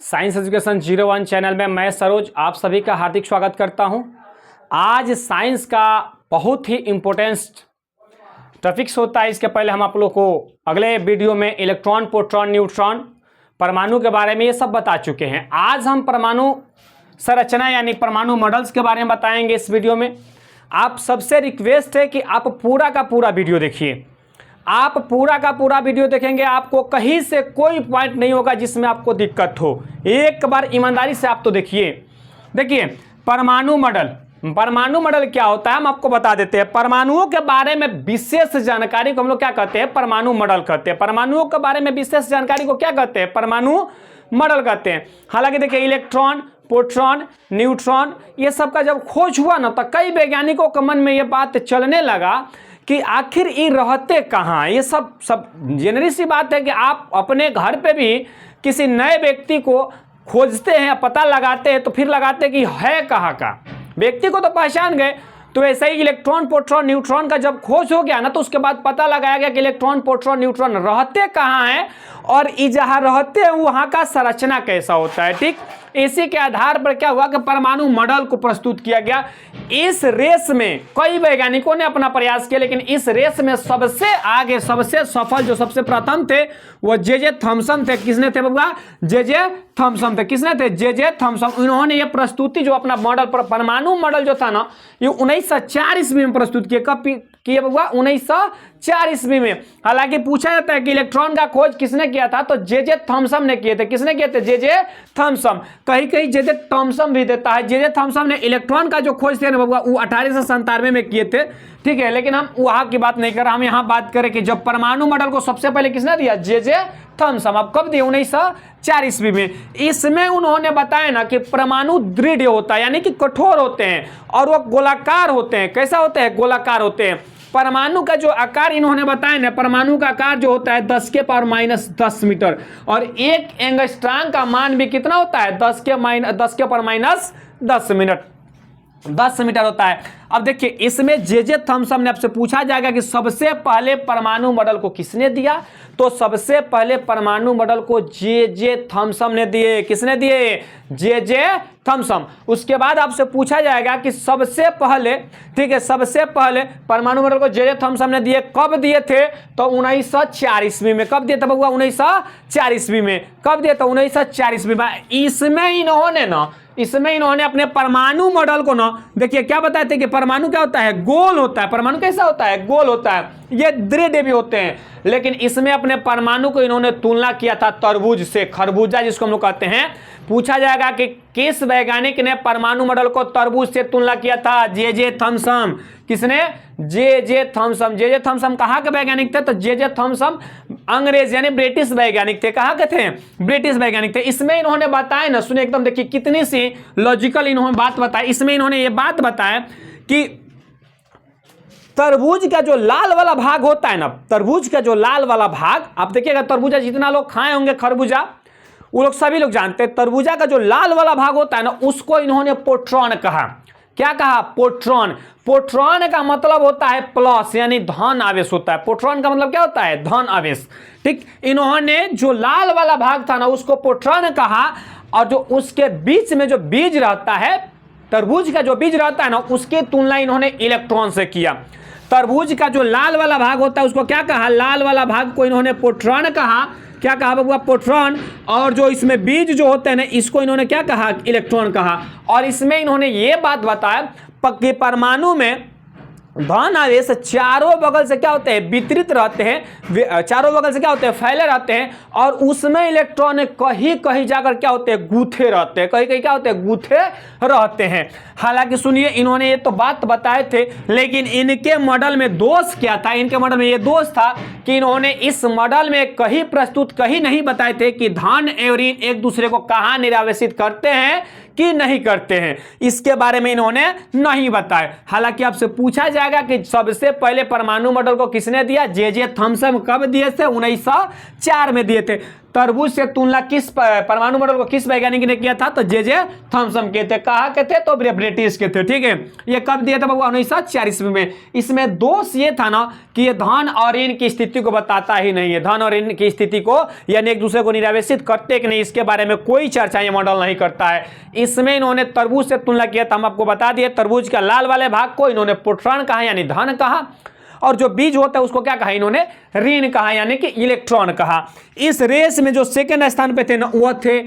Science education 01 channel में मैं सरोज आप सभी का हार्दिक स्वागत करता हूं। आज साइंस का बहुत ही इम्पोर्टेंट टॉपिक्स होता है। इसके पहले हम आप लोग को अगले वीडियो में इलेक्ट्रॉन, प्रोटॉन, न्यूट्रॉन, परमाणु के बारे में ये सब बता चुके हैं। आज हम परमाणु संरचना यानी परमाणु मॉडल्स के बारे में बताएंगे इस वीडियो में। आप सबसे रिक्वेस्ट है कि आप पूरा का पूरा वीडियो देखिए। आप पूरा का पूरा वीडियो देखेंगे, आपको कहीं से कोई पॉइंट नहीं होगा जिसमें आपको दिक्कत हो। एक बार ईमानदारी से आप तो देखिए। परमाणु मॉडल क्या होता है हम आपको बता देते हैं। परमाणुओं के बारे में विशेष जानकारी को हम लोग क्या कहते हैं? परमाणु मॉडल कहते हैं। परमाणुओं के बारे में विशेष जानकारी को क्या कहते हैं? परमाणु मॉडल कहते हैं। हालांकि देखिए, इलेक्ट्रॉन, प्रोटॉन, न्यूट्रॉन ये सब का जब खोज हुआ ना, तो कई वैज्ञानिकों के मन में ये बात चलने लगा कि आखिर ये रहते कहाँ। ये सब जेनरल सी बात है कि आप अपने घर पे भी किसी नए व्यक्ति को खोजते हैं, पता लगाते हैं, तो फिर लगाते हैं कि है कहाँ का। व्यक्ति को तो पहचान गए, तो ऐसे ही इलेक्ट्रॉन, प्रोटॉन, न्यूट्रॉन का जब खोज हो गया ना, तो उसके बाद पता लगाया गया कि इलेक्ट्रॉन, प्रोटॉन, न्यूट्रॉन रहते कहाँ हैं और ये जहाँ रहते हैं वहाँ का संरचना कैसा होता है। ठीक, इसी के आधार पर क्या हुआ कि परमाणु मॉडल को प्रस्तुत किया गया। इस रेस में कई वैज्ञानिकों ने अपना प्रयास किया, लेकिन इस रेस में सबसे आगे, सबसे सफल, जो सबसे प्रथम थे वो जे थॉमसन थे। किसने थे बाबा? जे थॉमसन थे। किसने थे? J Thomson. इन्होंने ये प्रस्तुति जो अपना मॉडल, परमाणु मॉडल जो था ना, ये 1904 ईस्वी में प्रस्तुत किया। कब किया बाबा? 1904 ईस्वी में। हालांकि पूछा जाता है कि इलेक्ट्रॉन का खोज किसने किया था, तो जे थॉमसन ने किए थे। किसने किए थे? J Thomson. कहीं कहीं जे थॉमसन भी देता है। जे थॉमसन ने इलेक्ट्रॉन का जो खोज थे ना बाबा, वो 1897 में किए थे। ठीक है, लेकिन हम वहां की बात नहीं कर रहे, हम यहाँ बात करें कि जब परमाणु मॉडल को सबसे पहले किसने दिया? J Thomson. अब कब दिया? 1904 ईस्वी में। इसमें उन्होंने बताया ना कि परमाणु दृढ़ होता है, यानी कि कठोर होते हैं, और वो गोलाकार होते हैं। कैसा होते हैं? गोलाकार होते हैं। परमाणु का जो आकार इन्होंने बताया ना, परमाणु का आकार जो होता है 10 के पावर -10 मीटर, और एक एंगस्ट्रॉम का मान भी कितना होता है? 10 के पावर -10 मीटर होता है। अब देखिए, इसमें जे थॉमसन ने आपसे पूछा जाएगा कि सबसे पहले परमाणु मॉडल को किसने दिया, तो सबसे पहले परमाणु मॉडल को जे थॉमसन ने दिए। किसने दिए? J Thomson. उसके बाद आपसे पूछा जाएगा कि सबसे पहले, ठीक है, सबसे पहले परमाणु मॉडल को जे थॉमसन ने दिए। कब दिए थे? तो 1904 ईस्वी में। कब दिए थे बउआ? 1904 ईस्वी में। कब दिए? तो 1904 ईस्वी में। इसमें इन्होंने अपने परमाणु मॉडल को ना, देखिए क्या बताए थे कि परमाणु क्या होता है? गोल होता है। परमाणु कैसा होता है? गोल होता है। ये दृढ़ भी होते हैं, लेकिन इसमें अपने परमाणु को इन्होंने तुलना किया था तरबूज से, खरबूजा जिसको हम लोग कहते हैं। पूछा जाएगा कि किस वैज्ञानिक ने परमाणु मॉडल को तरबूज से तुलना किया था? J Thomson. किसने? J Thompson. जे थॉमसन कहाँ के वैज्ञानिक थे? तो जे थॉमसन अंग्रेज यानी ब्रिटिश वैज्ञानिक थे। कहाँ के थे? ब्रिटिश वैज्ञानिक थे। इसमें इन्होंने बताया ना, सुनिए एकदम, देखिए कितनी सी लॉजिकल इन्होंने बात बताई। इसमें इन्होंने ये बात बताया कि तरबूज का जो लाल वाला भाग होता है ना, तरबूज का जो लाल वाला भाग, आप देखिएगा तरबूजा जितना लोग खाए होंगे खरबूजा, वो लोग सभी लोग जानते हैं, तरबूजा का जो लाल वाला भाग होता है ना, उसको इन्होंने प्रोटॉन कहा। क्या कहा? प्रोटॉन। प्रोटॉन का मतलब होता है प्लस, यानी धन आवेश होता है। प्रोटॉन का मतलब क्या होता है? धन आवेश। ठीक, इन्होंने जो लाल वाला भाग था ना, उसको प्रोटॉन कहा, और जो उसके बीच में जो बीज रहता है, तरबूज का जो बीज रहता है ना, उसकी तुलना इन्होंने इलेक्ट्रॉन से किया। तरबूज का जो लाल वाला भाग होता है उसको क्या कहा? लाल वाला भाग को इन्होंने प्रोटॉन कहा। क्या कहा बाबू? प्रोटॉन। और जो इसमें बीज जो होते हैं ना, इसको इन्होंने क्या कहा? इलेक्ट्रॉन कहा। और इसमें इन्होंने ये बात बताया कि परमाणु में धन आवेश चारों बगल से क्या होते हैं? वितरित रहते हैं। चारों बगल से क्या होते हैं? फैले रहते हैं। और उसमें इलेक्ट्रॉन कहीं कहीं जाकर क्या होते हैं? गूथे रहते हैं। कहीं कहीं क्या होते हैं? गूथे रहते हैं। हालांकि सुनिए, इन्होंने ये तो बात बताए थे, लेकिन इनके मॉडल में दोष क्या था? इनके मॉडल में ये दोष था कि इन्होंने इस मॉडल में कहीं नहीं बताए थे कि धन एवरीन एक दूसरे को कहाँ निरावेशित करते हैं कि नहीं करते हैं। इसके बारे में इन्होंने नहीं बताया। हालांकि आपसे पूछा जाएगा कि सबसे पहले परमाणु मॉडल को किसने दिया? J Thomson. कब दिए थे? 1904 में दिए थे। तरबूज से तुलना किस परमाणु मॉडल को किस वैज्ञानिक ने किया था? तो जे थॉमसन के थे। कहाँ के थे? तो ब्रिटिश के थे। ठीक है, ये कब दिया था बाबू? 1940 में। इसमें दोष ये था ना कि ये धन और ऋण की स्थिति को बताता ही नहीं है। धन और ऋण की स्थिति को यानी एक दूसरे को निरावेशित करते कि नहीं, इसके बारे में कोई चर्चा ये मॉडल नहीं करता है। इसमें इन्होंने तरबूज से तुलना किया था। हम आपको बता दिए तरबूज का लाल वाले भाग को इन्होंने प्रोटॉन कहा यानी धन कहा, और जो बीज होता है उसको क्या कहा? इन्होंने ऋण कहा यानी कि इलेक्ट्रॉन कहा। इस रेस में जो सेकंड स्थान पे थे ना वो थे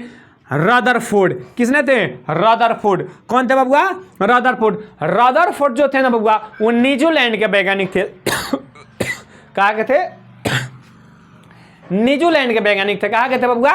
रदरफोर्ड। किसने थे? रदरफोर्ड। कौन थे बबुआ? रदरफोर्ड। रदरफोर्ड जो थे ना बबुआ वो न्यूजीलैंड के वैज्ञानिक थे। कहा के थे? न्यूजीलैंड के वैज्ञानिक थे। कहा के थे बबुआ?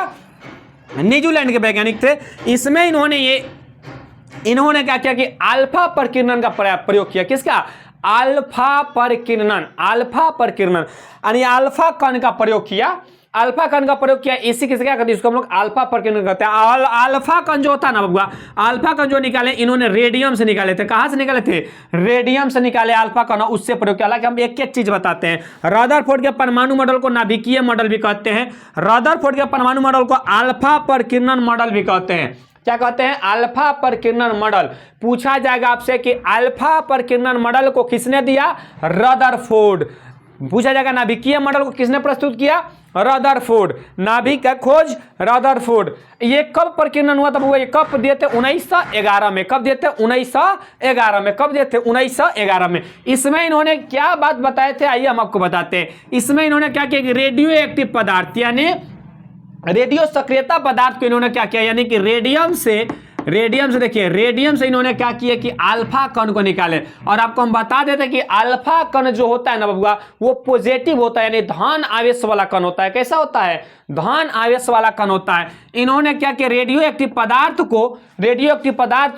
न्यूजीलैंड के वैज्ञानिक थे। इसमें इन्होंने क्या किया कि अल्फा प्रकीर्णन का प्रयोग किया। किसका? अल्फा प्रकीर्णन। अल्फा प्रकीर्णन यानी अल्फा कण का प्रयोग किया। अल्फा कण का प्रयोग किया। इसी किसे क्या कहते हैं? इसको हम लोग अल्फा प्रकीर्णन कहते हैं। अल्फा कण जो होता है ना बबुआ, अल्फा कण जो निकाले इन्होंने रेडियम से निकाले थे। कहां से निकाले थे? रेडियम से निकाले अल्फा कण, उससे प्रयोग किया। हालांकि हम एक एक चीज बताते हैं। रदरफोर्ड के परमाणु मॉडल को नाभिकीय मॉडल भी कहते हैं। रदरफोर्ड के परमाणु मॉडल को अल्फा प्रकीर्णन मॉडल भी कहते हैं। क्या कहते हैं? अल्फा प्रकीर्णन मॉडल। पूछा जाएगा आपसे कि अल्फा प्रकीर्णन मॉडल को किसने दिया? रदरफोर्ड। पूछा जाएगा नाभिकीय मॉडल को किसने प्रस्तुत किया? रदरफोर्ड। नाभिक का खोज रदरफोर्ड। ये कब प्रकीर्णन हुआ था? वो ये कब दिए थे? 1911 में। कब दिए थे? 1911 में। कब दिए थे? 1911 में। इसमें इन्होंने क्या बात बताए थे? आइए हम आपको बताते हैं। इसमें इन्होंने क्या किया कि रेडियो एक्टिव पदार्थ यानी रेडियो सक्रियता पदार्थ को इन्होंने क्या किया यानी कि रेडियम से देखिए रेडियम से इन्होंने क्या किया कि अल्फा कण को निकाले। और आपको हम बता देते कि अल्फा कण जो होता है ना बबुआ वो पॉजिटिव होता है यानी धन आवेश वाला कण होता है। कैसा होता है? धन आवेश वाला कण होता है। इन्होंने क्या किया? रेडियो एक्टिव पदार्थ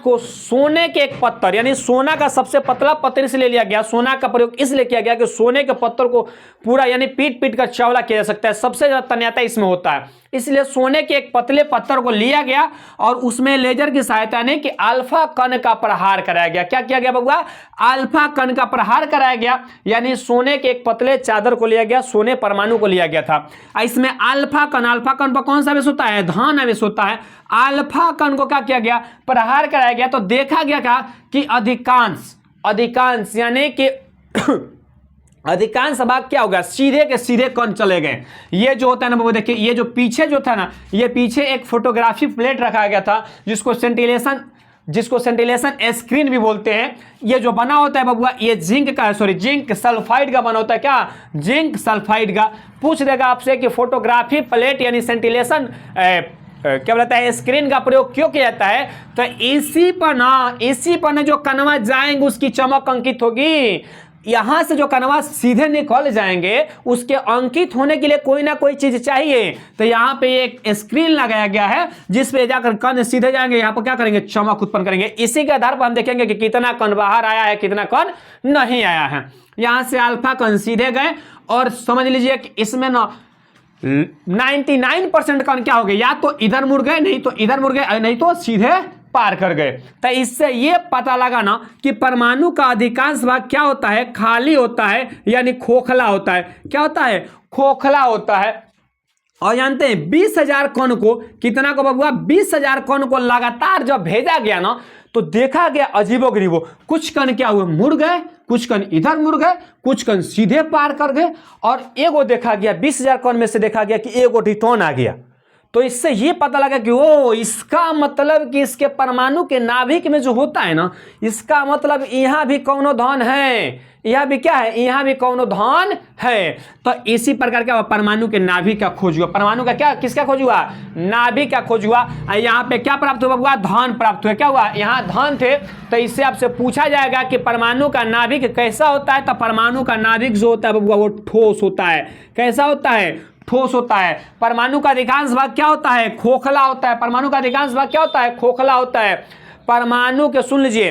को सोने के एक पत्थर यानी सोना का सबसे पतला पत्थर इसलिए लिया गया। सोना का प्रयोग इसलिए किया गया कि सोने के पत्थर को पूरा यानी पीट कर चावला किया जा सकता है। सबसे ज्यादा तन्यता इसमें होता है, इसलिए सोने के एक पतले पत्थर को लिया गया और उसमें लेजर की सहायता ने कि अल्फा कण का प्रहार कराया गया। क्या किया गया बबुआ? अल्फा कण का प्रहार कराया गया यानी सोने के एक पतले चादर को लिया गया, सोने परमाणु को लिया गया था। इसमें अल्फा कण पर कौन सा आवेश होता है? धन आवेश होता है। अल्फा कण को क्या किया गया? प्रहार कराया गया। तो देखा गया क्या कि अधिकांश यानी कि अधिकांश भाग क्या होगा? सीधे के सीधे कण चले गए। ये जो होता है ना वो देखिए, ये जो पीछे जो था ना, ये पीछे एक फोटोग्राफी प्लेट रखा गया था जिसको सेंटिलेशन स्क्रीन भी बोलते हैं। ये जो बना होता है बबुआ ये जिंक सल्फाइड का बना होता है। क्या? जिंक सल्फाइड का। पूछ देगा आपसे कि फोटोग्राफी प्लेट यानी सेंटिलेशन क्या बोलता है स्क्रीन का प्रयोग क्यों किया जाता है? तो इसी पर ना जो कणवा जाएंगे उसकी चमक अंकित होगी। यहां से जो कणवा सीधे निकल जाएंगे उसके अंकित होने के लिए कोई ना कोई चीज चाहिए। तो यहाँ पे एक स्क्रीन लगाया गया है जिस पे जाकर कण सीधे जाएंगे, यहाँ पर क्या करेंगे? चमक उत्पन्न करेंगे। इसी के आधार पर हम देखेंगे कि कितना कण बाहर आया है, कितना कण नहीं आया है। यहां से अल्फा कण सीधे गए और समझ लीजिए कि इसमें ना 99% कण क्या हो गए? या तो इधर मुड़ गए, नहीं तो इधर मुड़ गए, नहीं तो सीधे पार कर गए। तो इससे ये पता लगा ना कि परमाणु का अधिकांश भाग क्या होता है? खाली होता है यानी खोखला होता है। क्या होता है? खोखला होता है। और जानते हैं 20,000 कण को, कितना को बबुआ? 20,000 कण को लगातार जब भेजा गया ना तो देखा गया अजीबोगरीबो। कुछ कण क्या हुए? मुड़ गए, कुछ कण इधर मुड़ गए, कुछ कण सीधे पार कर गए और एगो देखा गया 20,000 कण में से देखा गया कि एगो रिटर्न आ गया। तो इससे ये पता लगा कि ओ इसका मतलब कि इसके परमाणु के नाभिक में जो होता है ना, इसका मतलब यहाँ भी कौनो धन है, यह भी क्या है? यहाँ भी कौनो धन है। तो इसी प्रकार क्या हुआ? परमाणु के नाभिक का खोज हुआ। परमाणु का क्या, किसका खोज हुआ? नाभिक का खोज हुआ। यहाँ पे क्या प्राप्त हुआ? धन प्राप्त हुआ। क्या हुआ? यहाँ धन थे। तो इससे आपसे पूछा जाएगा कि परमाणु का नाभिक कैसा होता है? तो परमाणु का नाभिक जो होता है बबुआ वो ठोस होता है। कैसा होता है? ठोस होता है। परमाणु का अधिकांश भाग क्या होता है? खोखला होता है। परमाणु का अधिकांश भाग क्या होता है? खोखला होता है। परमाणु के सुन लीजिए,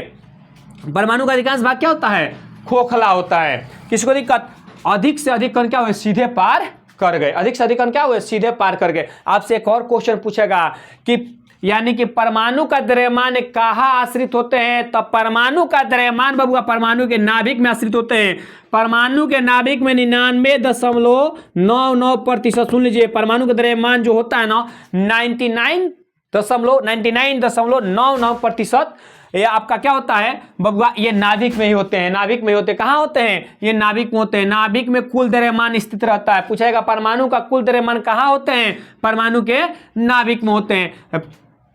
परमाणु का अधिकांश भाग क्या होता है? खोखला होता है। किसको दिक्कत? अधिक से अधिक कण क्या हुए? सीधे पार कर गए, अधिक से अधिक कण क्या हुए, सीधे पार कर गए। आपसे एक और क्वेश्चन पूछेगा कि यानी कि परमाणु का द्रव्यमान कहाँ आश्रित होते हैं, तो परमाणु का द्रव्यमान बबुआ परमाणु के नाभिक में आश्रित होते हैं। परमाणु के नाभिक में 99.99%, सुन लीजिए, परमाणु का द्रव्यमान जो होता है ना 99.99% ये आपका क्या होता है बबुआ, ये नाभिक में ही होते हैं। नाभिक में होते, कहाँ होते हैं, ये नाभिक में होते हैं। नाभिक में कुल द्रव्यमान स्थित रहता है। पूछेगा परमाणु का कुल द्रव्यमान कहाँ होते हैं, परमाणु के नाभिक में होते हैं।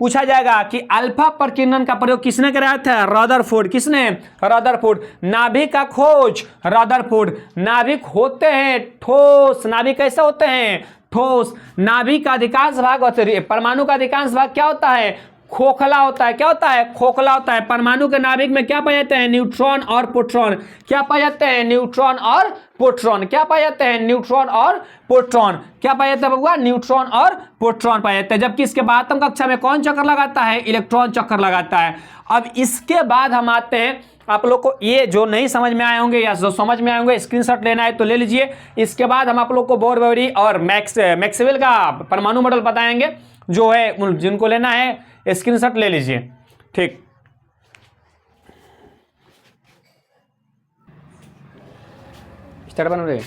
पूछा जाएगा कि अल्फा प्रकीर्णन का प्रयोग किसने कराया था, रदरफोर्ड। किसने, रदरफोर्ड। नाभिक का खोज, रदरफोर्ड। नाभिक होते हैं ठोस, नाभिक कैसे होते हैं, ठोस। नाभिक का अधिकांश भाग, परमाणु का अधिकांश भाग क्या होता है, खोखला होता है। क्या होता है, खोखला होता है। परमाणु के नाभिक में क्या पाए जाते हैं, न्यूट्रॉन और प्रोटॉन। क्या पाए जाते हैं, न्यूट्रॉन और प्रोटॉन। क्या पाए जाते हैं, न्यूट्रॉन और प्रोटॉन। क्या पाए जाते हैं बबुआ, न्यूट्रॉन और प्रोटॉन पाए जाते हैं। जबकि इसके बाद कक्षा में कौन चक्कर लगाता है, इलेक्ट्रॉन चक्कर लगाता है। अब इसके बाद हम आते हैं, आप लोग को ये जो नहीं समझ में आए होंगे या जो समझ में आए होंगे स्क्रीनशॉट लेना है तो ले लीजिए। इसके बाद हम आप लोग को बोर-बोयरी और मैक्सवेल का परमाणु मॉडल बताएंगे, जो है जिनको लेना है स्क्रीनशॉट ले लीजिए। ठीक, स्टार्ट बन रहे।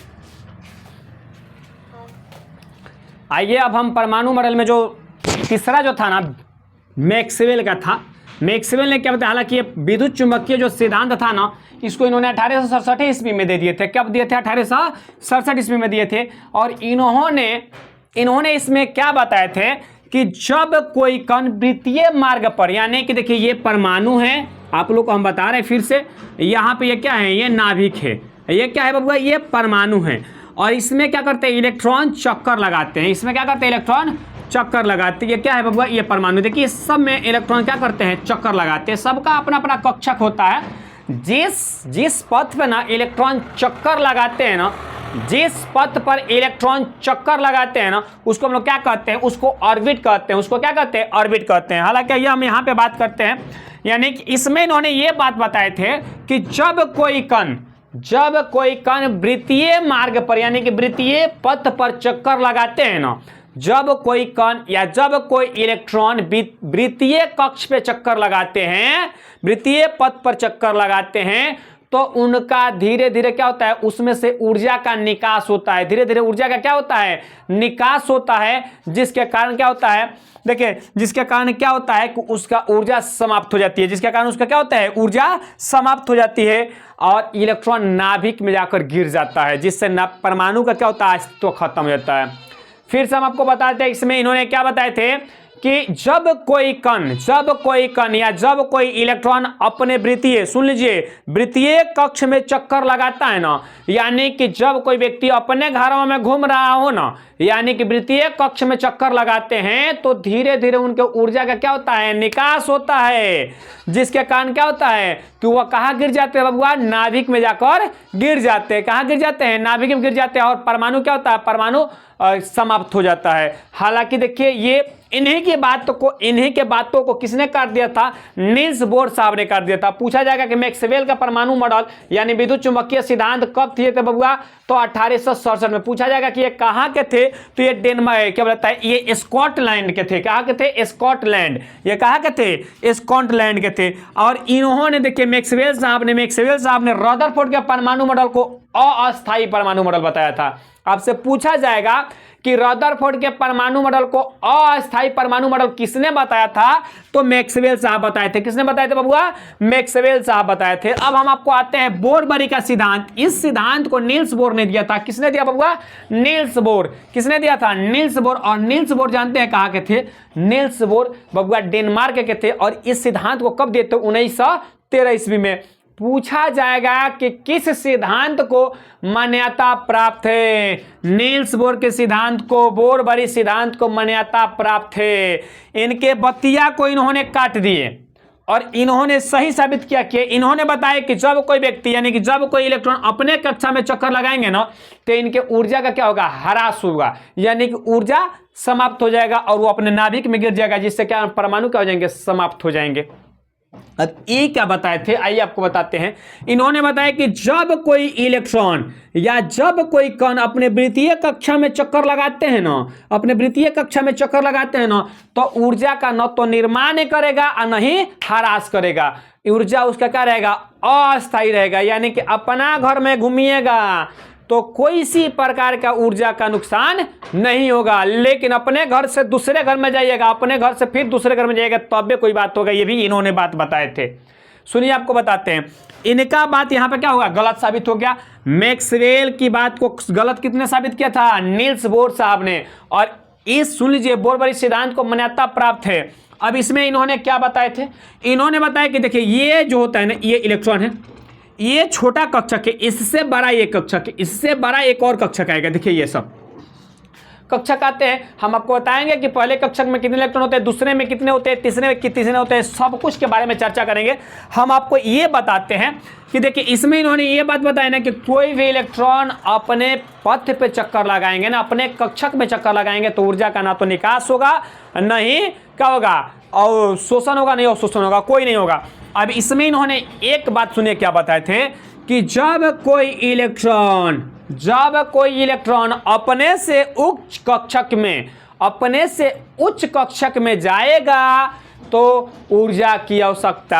आइए अब हम परमाणु मॉडल में जो तीसरा जो था ना मैक्सवेल का था। मैक्सवेल ने क्या बताया, हालांकि ये विद्युत चुंबकीय जो सिद्धांत था ना, इसको इन्होंने 1867 ईस्वी में दे दिए थे। कब दिए थे, 1867 ईस्वी में दिए थे। और इन्होंने इसमें क्या बताए थे कि जब कोई कण वृत्तीय मार्ग पर, यानी कि देखिए ये परमाणु है, आप लोग को हम बता रहे हैं फिर से, यहाँ पे ये क्या है, ये नाभिक है। ये क्या है बबुआ, ये परमाणु है। और इसमें क्या करते हैं, इलेक्ट्रॉन चक्कर लगाते हैं। इसमें क्या करते हैं, इलेक्ट्रॉन चक्कर लगाते हैं। ये क्या है बबुआ, ये परमाणु। देखिए इस सब में इलेक्ट्रॉन क्या करते हैं, चक्कर लगाते हैं। सबका अपना अपना कक्षक होता है। जिस पथ पे ना इलेक्ट्रॉन चक्कर लगाते हैं ना, जिस पथ पर इलेक्ट्रॉन चक्कर लगाते हैं ना, उसको हम लोग क्या कहते हैं, उसको ऑर्बिट कहते हैं। उसको क्या कहते हैं, ऑर्बिट कहते हैं। हालांकि ये हम यहाँ पे बात करते हैं, यानी कि इसमें इन्होंने ये बात बताए थे कि जब कोई कण वृत्तीय मार्ग पर, यानी कि वृत्तीय पथ पर चक्कर लगाते हैं ना, जब कोई कण या जब कोई इलेक्ट्रॉन वृत्तीय कक्ष पे चक्कर लगाते हैं, वृत्तीय पथ पर चक्कर लगाते हैं, तो उनका धीरे धीरे क्या होता है, उसमें से ऊर्जा का निकास होता है। धीरे धीरे ऊर्जा का क्या होता है, निकास होता है। जिसके कारण क्या होता है, देखिए जिसके कारण क्या होता है कि उसका ऊर्जा समाप्त हो जाती है। जिसके कारण उसका क्या होता है, ऊर्जा समाप्त हो जाती है और इलेक्ट्रॉन नाभिक में जाकर गिर जाता है, जिससे परमाणु का क्या होता है, अस्तित्व खत्म हो जाता है। फिर से हम आपको बताते हैं, इसमें इन्होंने क्या बताए थे कि जब कोई कण या जब कोई इलेक्ट्रॉन अपने वृत्तीय, सुन लीजिए, वृत्तीय कक्ष में चक्कर लगाता है ना, यानी कि जब कोई व्यक्ति अपने घरों में घूम रहा हो ना, यानी कि वृत्तीय कक्ष में चक्कर लगाते हैं, तो धीरे धीरे उनके ऊर्जा का क्या होता है, निकास होता है। जिसके कारण क्या होता है कि वह कहाँ गिर जाते हैं बबुआ, नाभिक में जाकर गिर जाते हैं। कहाँ गिर जाते हैं, नाभिक में गिर जाते हैं। और परमाणु क्या होता है, परमाणु समाप्त हो जाता है। हालांकि देखिए ये इन्हीं के बातों को किसने काट दिया था, नील्स बोर साहब ने काट दिया था। पूछा जाएगा कि मैक्सवेल का परमाणु मॉडल यानी विद्युत चुंबकीय सिद्धांत कब दिए थे बबुआ, तो 1867 में। पूछा जाएगा कि ये कहाँ के थे, तो ये डेनमार्क, क्या बोलता है, ये स्कॉटलैंड के थे। कहाँ के थे, स्कॉटलैंड। ये कहाँ के थे, स्कॉटलैंड के थे। और इन्होंने देखिए मैक्सवेल साहब ने रदरफोर्ड के परमाणु मॉडल को अस्थायी परमाणु मॉडल बताया था। आपसे पूछा जाएगा कि रदरफोर्ड के परमाणु मॉडल को अस्थायी परमाणु मॉडल किसने बताया था, तो मैक्सवेल साहब बताए थे। किसने बताए थे बबुआ, मैक्सवेल साहब बताए थे। अब हम आपको आते हैं बोर-बरी का सिद्धांत। इस सिद्धांत को नील्स बोर ने दिया था। किसने दिया बबुआ, नील्स बोर। किसने दिया था, नील्स बोर। और नील्स बोर जानते हैं कहाँ के थे, नील्स बोर बबुआ डेनमार्क के थे। और इस सिद्धांत को कब दिए थे, 1913 ईस्वी में। पूछा जाएगा कि किस सिद्धांत को मान्यता प्राप्त है, नील्स बोर के सिद्धांत को, बोर-बरी सिद्धांत को मान्यता प्राप्त है। इनके बतिया को इन्होंने काट दिए और इन्होंने सही साबित किया कि इन्होंने बताया कि जब कोई व्यक्ति यानी कि जब कोई इलेक्ट्रॉन अपने कक्षा में चक्कर लगाएंगे ना, तो इनके ऊर्जा का क्या होगा, ह्रास होगा, यानी कि ऊर्जा समाप्त हो जाएगा और वो अपने नाभिक में गिर जाएगा, जिससे क्या परमाणु क्या हो जाएंगे, समाप्त हो जाएंगे। अब ये क्या बताए थे, आइए आपको बताते हैं। इन्होंने बताया कि जब कोई इलेक्ट्रॉन या जब कोई कण अपने वृत्तीय कक्षा में चक्कर लगाते हैं ना, अपने वृत्तीय कक्षा में चक्कर लगाते हैं ना, तो ऊर्जा का न तो निर्माण करेगा और न ही ह्रास करेगा। ऊर्जा उसका क्या रहेगा, अस्थायी रहेगा, यानी कि अपना घर में घूमिएगा तो कोई सी प्रकार का ऊर्जा का नुकसान नहीं होगा, लेकिन अपने घर से दूसरे घर में जाइएगा, अपने घर से फिर दूसरे घर में जाइएगा तब भी कोई बात होगा। ये भी इन्होंने बात बताए थे। सुनिए आपको बताते हैं, इनका बात यहाँ पे क्या होगा, गलत साबित हो गया। मैक्सवेल की बात को गलत कितने साबित किया था, नील्स बोर साहब ने। और इस सुन लीजिए बोरबरी सिद्धांत को मान्यता प्राप्त है। अब इसमें इन्होंने क्या बताए थे, इन्होंने बताया कि देखिए ये जो होता है ना, ये इलेक्ट्रॉन है, ये छोटा कक्षक है, इससे बड़ा ये कक्षक है, इससे बड़ा एक और कक्षक आएगा। देखिए ये सब कक्षक आते हैं, हम आपको बताएंगे कि पहले कक्षक में कितने इलेक्ट्रॉन होते हैं, दूसरे में कितने होते हैं, तीसरे में कितने होते हैं, सब कुछ के बारे में चर्चा करेंगे। हम आपको ये बताते हैं कि देखिए इसमें इन्होंने ये बात बताई ना कि कोई भी इलेक्ट्रॉन अपने पथ पे चक्कर लगाएंगे ना, अपने कक्षक में चक्कर लगाएंगे तो ऊर्जा का ना तो निकास होगा, नहीं क्या होगा, और शोषण होगा, नहीं अवशोषण होगा, कोई नहीं होगा। अब इसमें इन्होंने एक बात सुनिए क्या बताए थे कि जब कोई इलेक्ट्रॉन अपने से उच्च कक्षक में जाएगा तो ऊर्जा की आवश्यकता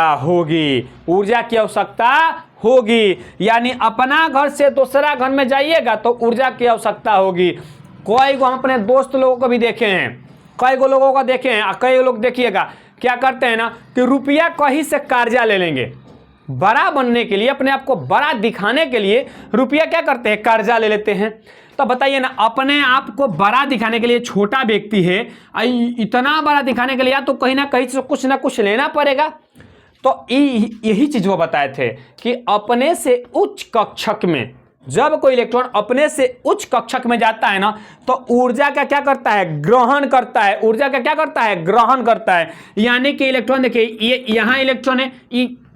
होगी, यानी अपना घर से दूसरा घर में जाइएगा तो ऊर्जा की आवश्यकता होगी। कोई को हम अपने दोस्त लोगों को भी देखे हैं, कई लोगों को देखे हैं, कई लोग देखिएगा क्या करते हैं ना कि रुपया कहीं से कर्जा ले लेंगे, बड़ा बनने के लिए, अपने आप को बड़ा दिखाने के लिए रुपया क्या करते हैं, कर्जा ले लेते हैं। तो बताइए ना, अपने आप को बड़ा दिखाने के लिए, छोटा व्यक्ति है, इतना बड़ा दिखाने के लिए या तो कहीं ना कहीं से कुछ ना कुछ लेना पड़ेगा। तो यही चीज वो बताए थे कि अपने से उच्च कक्षक में, जब कोई इलेक्ट्रॉन अपने से उच्च कक्षक में जाता है ना तो ऊर्जा का क्या करता है, ग्रहण करता है। ऊर्जा का क्या करता है, ग्रहण करता है। यानी कि इलेक्ट्रॉन देखिए, ये यहाँ इलेक्ट्रॉन है,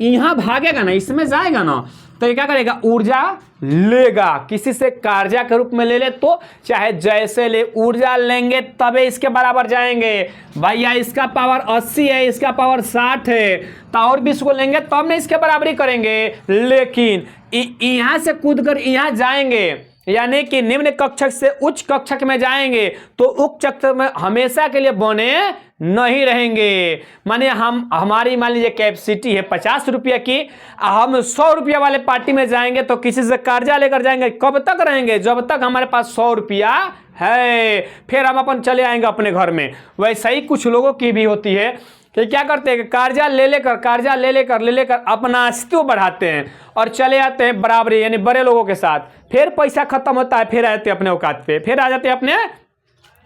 यहाँ भागेगा ना, इसमें जाएगा ना, तो ये क्या करेगा, ऊर्जा लेगा, किसी से कर्जा के रूप में ले ले तो चाहे जैसे ले, ऊर्जा लेंगे तबे इसके बराबर जाएंगे। भैया इसका पावर 80 है, इसका पावर 60 है, तो और 20 को लेंगे तब नहीं इसके बराबरी करेंगे। लेकिन यहाँ से कूद कर यहाँ जाएंगे, यानी कि निम्न कक्षक से उच्च कक्षक में जाएंगे तो उच्च कक्षक में हमेशा के लिए बने नहीं रहेंगे। माने हमारी मान लीजिए कैपेसिटी है 50 रुपये की, हम 100 रुपया वाले पार्टी में जाएंगे तो किसी से कर्जा लेकर जाएंगे, कब तक रहेंगे, जब तक हमारे पास 100 रुपया है, फिर हम अपन चले आएंगे अपने घर में। वैसा ही कुछ लोगों की भी होती है कि क्या करते हैं, कर्जा ले लेकर अपना अस्तित्व बढ़ाते हैं और चले आते हैं बराबरी, यानी बड़े लोगों के साथ। फिर पैसा खत्म होता है, फिर आ जाते हैं अपने औकात पे, फिर आ जाते हैं अपने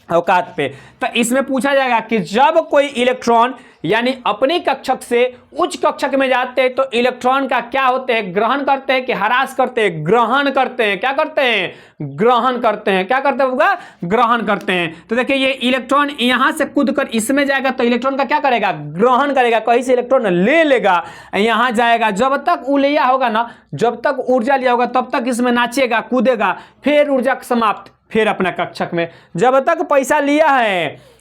औकात पे। तो इसमें पूछा जाएगा कि जब कोई इलेक्ट्रॉन यानी अपनी कक्षक से उच्च कक्षक में जाते हैं तो इलेक्ट्रॉन का क्या होते हैं, ग्रहण करते हैं कि ह्रास करते हैं, ग्रहण करते हैं। क्या करते हैं, ग्रहण करते हैं। क्या करते होगा, ग्रहण करते हैं। तो देखिए ये इलेक्ट्रॉन यहां से कूदकर इसमें जाएगा तो इलेक्ट्रॉन का क्या करेगा, ग्रहण करेगा, कहीं से इलेक्ट्रॉन ले लेगा, यहां जाएगा। जब तक वो लिया होगा ना, जब तक ऊर्जा लिया होगा तब तक इसमें नाचेगा, कूदेगा, फिर ऊर्जा समाप्त, फिर अपना कक्षक में। जब तक पैसा लिया है,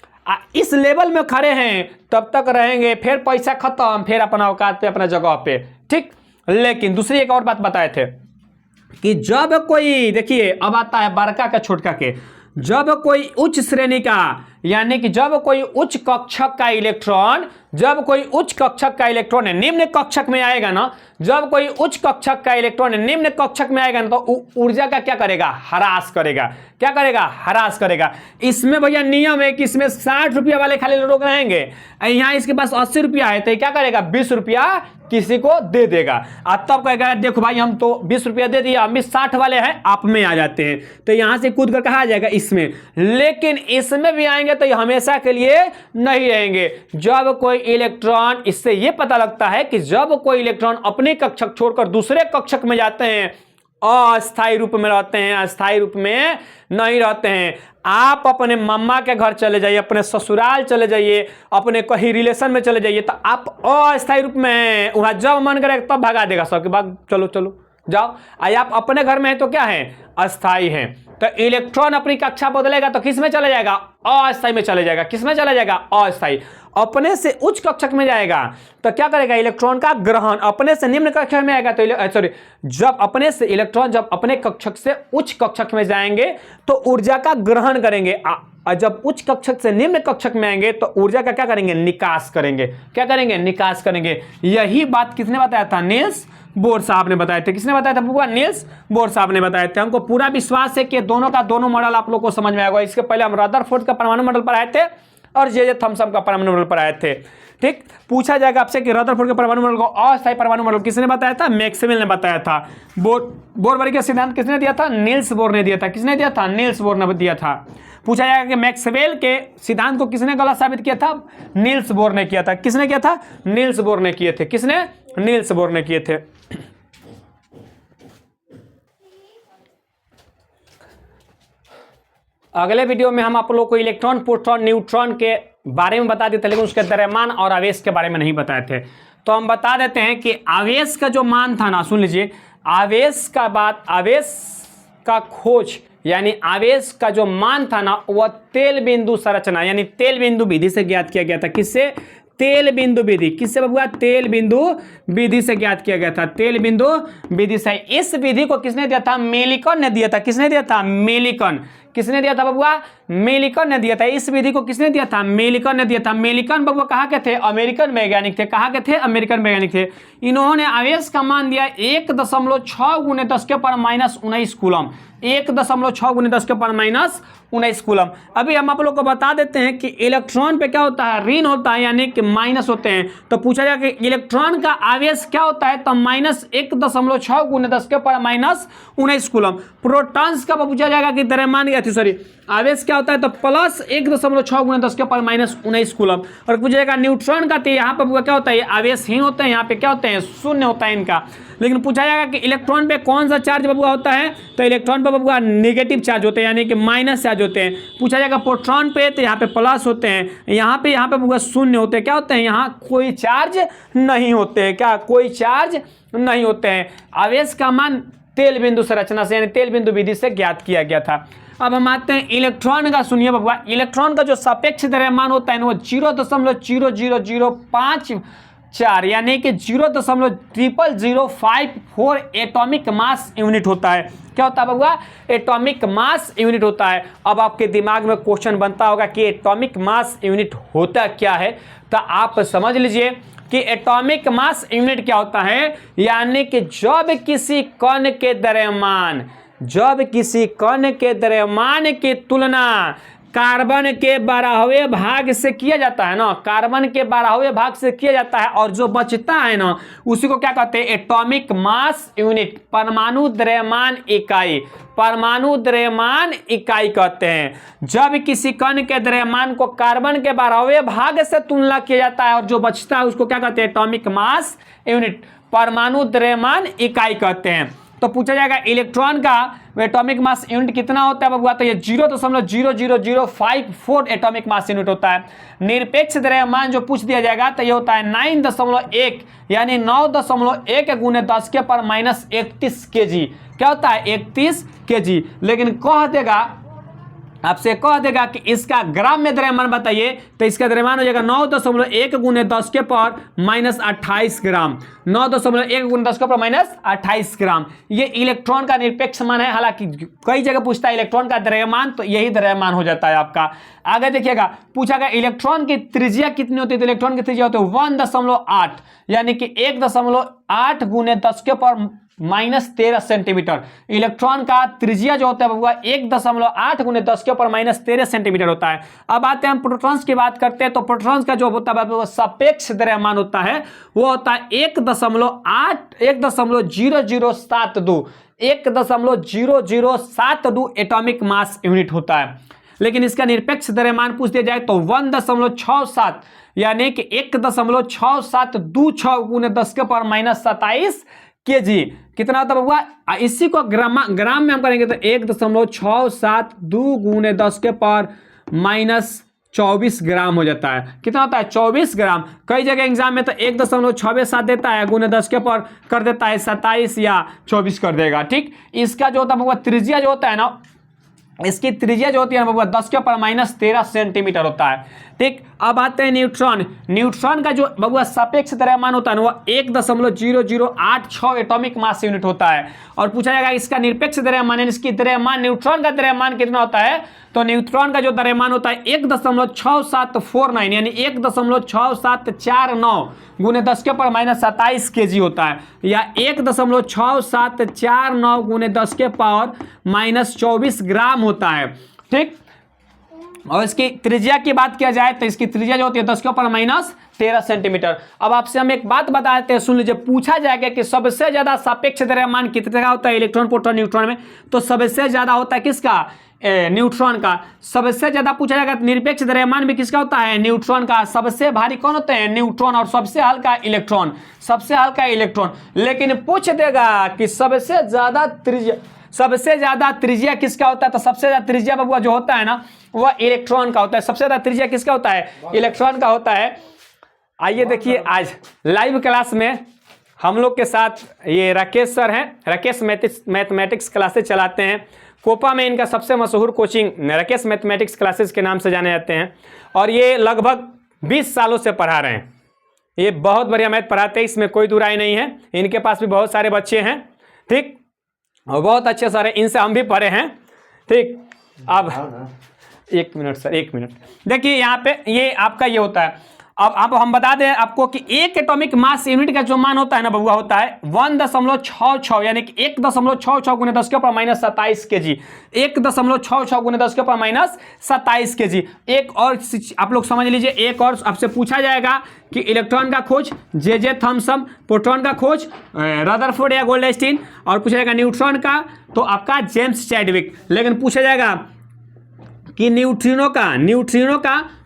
इस लेवल में खड़े हैं, तब तक रहेंगे, फिर पैसा खत्म, फिर अपना औकात पे, अपना जगह पे, ठीक। लेकिन दूसरी एक और बात बताए थे कि जब कोई, देखिए अब आता है बड़का का छोटका के, जब कोई उच्च श्रेणी का, यानी कि जब कोई उच्च कक्षक का इलेक्ट्रॉन, जब कोई उच्च कक्षक का इलेक्ट्रॉन निम्न कक्षक में आएगा ना, जब कोई उच्च कक्षक का इलेक्ट्रॉन निम्न कक्षक में आएगा ना तो ऊर्जा का क्या करेगा, ह्रास करेगा। क्या करेगा, ह्रास करेगा। इसमें भैया नियम है कि इसमें 60 रुपया वाले खाली लोग रहेंगे, यहाँ इसके पास 80 रुपया है तो क्या करेगा, 20 रुपया किसी को दे देगा। अब तब कहेगा देखो भाई हम तो 20 रुपया दे दिया, हम भी 60 वाले हैं, आप में आ जाते हैं, तो यहां से कूद कर कहा आ जाएगा इसमें। लेकिन इसमें भी आएंगे तो ये हमेशा के लिए नहीं रहेंगे। जब कोई इलेक्ट्रॉन, इससे ये पता लगता है कि जब कोई इलेक्ट्रॉन अपने कक्षक छोड़कर दूसरे कक्षक में जाते हैं, अस्थायी रूप में रहते हैं, अस्थायी रूप में नहीं रहते हैं। आप अपने मम्मा के घर चले जाइए, अपने ससुराल चले जाइए, अपने कहीं रिलेशन में चले जाइए, तो आप अस्थायी रूप में हैं। वहां जब मन करे तब भगा देगा सबके, भाग चलो चलो जाओ। आई आप अपने घर में है तो क्या है, अस्थाई है। तो इलेक्ट्रॉन अपनी कक्षा बदलेगा तो किस में चला जाएगा, अस्थाई में चले जाएगा। किस में चला जाएगा, अस्थाई। अपने से उच्च कक्षक में जाएगा तो क्या करेगा, इलेक्ट्रॉन का ग्रहण। अपने से निम्न कक्षक में आएगा तो सॉरी, जब अपने से इलेक्ट्रॉन जब अपने कक्षक से उच्च कक्षक में जाएंगे तो ऊर्जा का ग्रहण करेंगे, और जब उच्च कक्षक से निम्न कक्षक में आएंगे तो ऊर्जा का क्या करेंगे, निकास करेंगे। क्या करेंगे, निकास करेंगे। यही बात किसने बताया था, नील्स बोर साहब ने बताए थे। किसने बताया था बुआ, नील्स बोर साहब ने बताए थे। हमको पूरा विश्वास है कि दोनों का दोनों मॉडल आप लोग को समझ में आएगा। इसके पहले हम रदरफोर्ड का परमाणु मॉडल पढ़ाए थे और जे थॉमसन का परमाणु मॉडल पढ़ाए थे। ठीक, पूछा जाएगा आपसे कि रदरफोर्ड के परमाणु मॉडल को अस्थायी परमाणु मॉडल किसने बताया था, मैक्सवेल ने बताया था। बोर का सिद्धांत किसने दिया था, नील्स बोर ने दिया था। किसने दिया था, नील्स बोर ने दिया था। पूछा जाएगा कि मैक्सवेल के सिद्धांत को किसने गलत साबित किया था, नील्स बोर ने किया था। किसने किया था, नील्स बोर ने किए थे। किसने, नील्स बोर ने किए थे। अगले वीडियो में हम आप लोग को इलेक्ट्रॉन, प्रोटॉन, न्यूट्रॉन के बारे में बता देते, लेकिन उसके द्रव्यमान और आवेश के बारे में नहीं बताए थे। तो हम बता देते हैं कि आवेश का जो मान था ना, सुन लीजिए, आवेश का बात, आवेश का खोज यानी आवेश का जो मान था ना, वह तेल बिंदु संरचना यानी तेल बिंदु विधि से ज्ञात किया गया था। किससे, तेल बिंदु विधि। किससे बबुआ, तेल बिंदु विधि से ज्ञात किया गया था। तेल बिंदु विधि से। इस विधि को किसने दिया था, मेलिकन ने दिया था। किसने दिया था, मेलिकन। किसने दिया था बबुआ, मेलिकन ने दिया था। इस विधि को किसने दिया था, मेलिकन ने दिया था। मेलिकन बबुआ कहाँ के थे, अमेरिकन वैज्ञानिक थे। कहाँ के थे, अमेरिकन वैज्ञानिक थे। इन्होंने आवेश का मान दिया 1.6 × 10⁻⁹ कूलम। 1.6 × 10⁻⁹ कूलम। अभी हम आप लोग को बता देते हैं कि इलेक्ट्रॉन पे क्या होता है, ऋण होता है यानी कि माइनस होते हैं। तो पूछा जाएगा कि इलेक्ट्रॉन का आवेश क्या होता है, तो -1.6 × 10⁻⁹ कूलम। प्रोटॉन्स का पूछा जाएगा कि द्रव्यमान सॉरी आवेश क्या होता है, तो +1.6 × 10⁻⁹ कूलम। और पूछा जाएगा न्यूट्रॉन का, तो यहाँ पर क्या होता है, आवेशहीन होते हैं, यहाँ पे क्या होते हैं, शून्य होता है इनका। लेकिन पूछा जाएगा कि इलेक्ट्रॉन पे कौन सा चार्ज बबुआ होता है, तो इलेक्ट्रॉन पे बबुआ नेगेटिव चार्ज होते हैं यानी कि माइनस चार्ज होते हैं। पूछा जाएगा प्रोटॉन पे, तो यहाँ पे प्लस होते हैं, यहाँ पे बबुआ शून्य होते हैं। क्या होते हैं, यहाँ कोई चार्ज नहीं होते हैं। क्या, कोई चार्ज नहीं होते हैं। आवेश का मान तेल बिंदु संरचना से यानी तेल बिंदु विधि से ज्ञात किया गया था। अब हम आते हैं इलेक्ट्रॉन का। सुनिए बबुआ, इलेक्ट्रॉन का जो सापेक्ष द्रव्यमान होता है वो 0.00054 यानी कि 0.00054 एटॉमिक मास यूनिट होता है। क्या होता है बबुआ, एटॉमिक मास यूनिट होता है। अब आपके दिमाग में क्वेश्चन बनता होगा कि एटॉमिक मास यूनिट होता क्या है, तो आप समझ लीजिए कि एटॉमिक मास यूनिट क्या होता है, यानी कि जब किसी कण के द्रव्यमान की तुलना कार्बन के 12वें भाग से किया जाता है ना, कार्बन के 12वें भाग से किया जाता है, और जो बचता है ना उसी को क्या कहते हैं, एटॉमिक मास यूनिट, परमाणु द्रव्यमान इकाई, परमाणु द्रव्यमान इकाई कहते हैं। जब किसी कण के द्रव्यमान को कार्बन के 12वें भाग से तुलना किया जाता है और जो बचता है उसको क्या कहते हैं, एटॉमिक मास यूनिट, परमाणु द्रव्यमान इकाई कहते हैं। तो पूछा जाएगा इलेक्ट्रॉन का एटॉमिक मास यूनिट कितना होता है बबुआ, तो ये 0.00054 एटॉमिक मास यूनिट होता है। निरपेक्ष द्रव्यमान जो पूछ दिया जाएगा तो ये होता है 9.1 यानी 9.1 × 10⁻31 kg। क्या होता है, 31 kg। लेकिन कह देगा, आपसे कह देगा कि इसका ग्राम में द्रव्यमान बताइए, तो इसका द्रव्यमान हो जाएगा 9.1 × 10⁻28 ग्राम। 9.1 × 10⁻28 ग्राम। ये इलेक्ट्रॉन का निरपेक्ष मान है। हालांकि कई जगह पूछता है इलेक्ट्रॉन का द्रव्यमान, तो यही द्रव्यमान हो जाता है आपका। आगे देखिएगा, पूछा गया इलेक्ट्रॉन की त्रिज्या कितनी होती है, तो इलेक्ट्रॉन की त्रिज्या होती है 1.8 यानी कि 1.8 × 10⁻13 सेंटीमीटर। इलेक्ट्रॉन का त्रिज्या जो होता है बबुआ 1.8 × 10⁻13 सेंटीमीटर होता है। अब आते हैं हम प्रोटॉन्स की बात करते हैं, तो प्रोटॉन्स का जो होता है वो सापेक्ष द्रव्यमान होता है, वो होता है 1.0072 एटॉमिक मास यूनिट होता है। लेकिन इसका निरपेक्ष द्रव्यमान पूछ दिया जाए तो 1.67 यानी कि 1.6726 × 10⁻27 kg कितना होता है बबुआ। इसी को ग्राम में हम करेंगे तो 1.672 × 24 ग्राम हो जाता है। कितना होता है? 24 ग्राम। कई जगह एग्जाम में तो 1.67 देता है, गुने 10 के पर कर देता है 27 या 24 कर देगा। ठीक, इसका जो होता है बबुआ त्रिज्या जो होता है ना, इसकी त्रिज्या जो होती है ना बबुआ 10 के ऊपर -13 सेंटीमीटर होता है। ठीक, अब आते हैं न्यूट्रॉन। न्यूट्रॉन का जो बबुआ सापेक्ष द्रव्यमान होता है ना, वो 1.0086 एटॉमिक मास यूनिट होता है। और पूछा जाएगा इसका निरपेक्ष द्रव्यमान, इसकी द्रव्यमान, न्यूट्रॉन का द्रव्यमान कितना होता है? तो न्यूट्रॉन का जो द्रव्यमान होता है 1.6749 यानी 1.6749 गुने 10 के ऊपर -27 kg होता है, या 1.6749 गुने 10 के पावर -24 ग्राम होता है। ठीक, और इसकी त्रिज्या की बात किया जाए तो इसकी त्रिज्या जो होती है 10 के ऊपर -13 सेंटीमीटर। अब आपसे हम एक बात बता देते हैं, सुन लीजिए। पूछा जाएगा कि सबसे ज्यादा सापेक्ष द्रव्यमान कितने का होता है इलेक्ट्रॉन, प्रोटॉन, न्यूट्रॉन में? तो सबसे ज्यादा होता है किसका? न्यूट्रॉन का। सबसे ज्यादा पूछा जाएगा निरपेक्ष द्रव्यमान भी किसका होता है? न्यूट्रॉन का। सबसे भारी कौन होते हैं? न्यूट्रॉन। और सबसे हल्का इलेक्ट्रॉन, सबसे हल्का इलेक्ट्रॉन। लेकिन पूछ देगा कि सबसे ज्यादा त्रिज्या किसका होता है? तो सबसे ज्यादा त्रिज्या बबुआ जो होता है ना, वह इलेक्ट्रॉन का होता है। सबसे ज्यादा त्रिज्या किसका होता है? इलेक्ट्रॉन का होता है। आइए देखिए, आज लाइव क्लास में हम लोग के साथ ये राकेश सर हैं। राकेश मैथमेटिक्स क्लासेस चलाते हैं। कोपा में इनका सबसे मशहूर कोचिंग राकेश मैथमेटिक्स क्लासेस के नाम से जाने जाते हैं, और ये लगभग 20 सालों से पढ़ा रहे हैं। ये बहुत बढ़िया मैथ पढ़ाते हैं, इसमें कोई दुराई नहीं है। इनके पास भी बहुत सारे बच्चे हैं। ठीक, और बहुत अच्छे सारे, इनसे हम भी पढ़े हैं। ठीक, अब 1 मिनट सर, 1 मिनट। देखिए यहाँ पे ये आपका ये होता है। अब हम बता दें आपको कि एक एटॉमिक मास यूनिट का जो मान होता है ना बबुआ, होता है 1.66 यानी कि 1.66 गुने 10 के ऊपर -27 kg। 1.66 गुने 10 के ऊपर -27 kg। एक और आप लोग समझ लीजिए, एक और आपसे पूछा जाएगा कि इलेक्ट्रॉन का खोज जे थॉमसन, प्रोटॉन का खोज रदरफोर्ड या गोल्डस्टीन, और पूछा जाएगा न्यूट्रॉन का तो आपका जेम्स चैडविक। लेकिन पूछा जाएगा कि न्यूट्रिनो का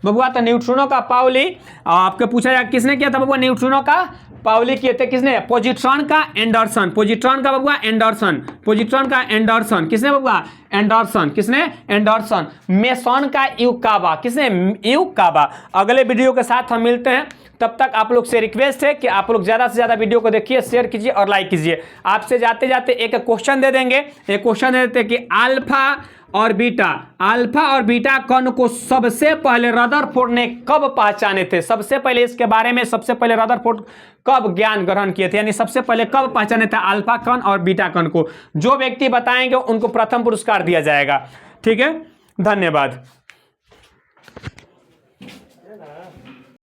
बबुआ, तो न्यूट्रिनो का पाउली। आपको पूछा जाएगा किसने किया था बबुआ? न्यूट्रिनो का पाउली किए थे। किसने? पॉजिट्रॉन का एंडरसन। पॉजिट्रॉन का बबुआ एंडरसन। पॉजिट्रॉन का एंडरसन किसने बबुआ? एंडरसन। किसने? एंडरसन। मेसॉन का यूकावा। किसने? यूकावा। अगले वीडियो के साथ हम मिलते हैं, तब तक आप लोग से रिक्वेस्ट है कि आप लोग ज़्यादा से ज़्यादा वीडियो को देखिए, शेयर कीजिए और लाइक कीजिए। आपसे जाते जाते एक क्वेश्चन दे देंगे। एक क्वेश्चन दे देते कि अल्फा और बीटा कण को सबसे पहले रदरफोर्ड ने कब पहचाने थे? सबसे पहले इसके बारे में सबसे पहले रदरफोर्ड कब ज्ञान ग्रहण किए थे, यानी सबसे पहले कब पहचाने थे अल्फा कण और बीटा कण को? जो व्यक्ति बताएंगे उनको प्रथम पुरस्कार दिया जाएगा। ठीक है, धन्यवाद।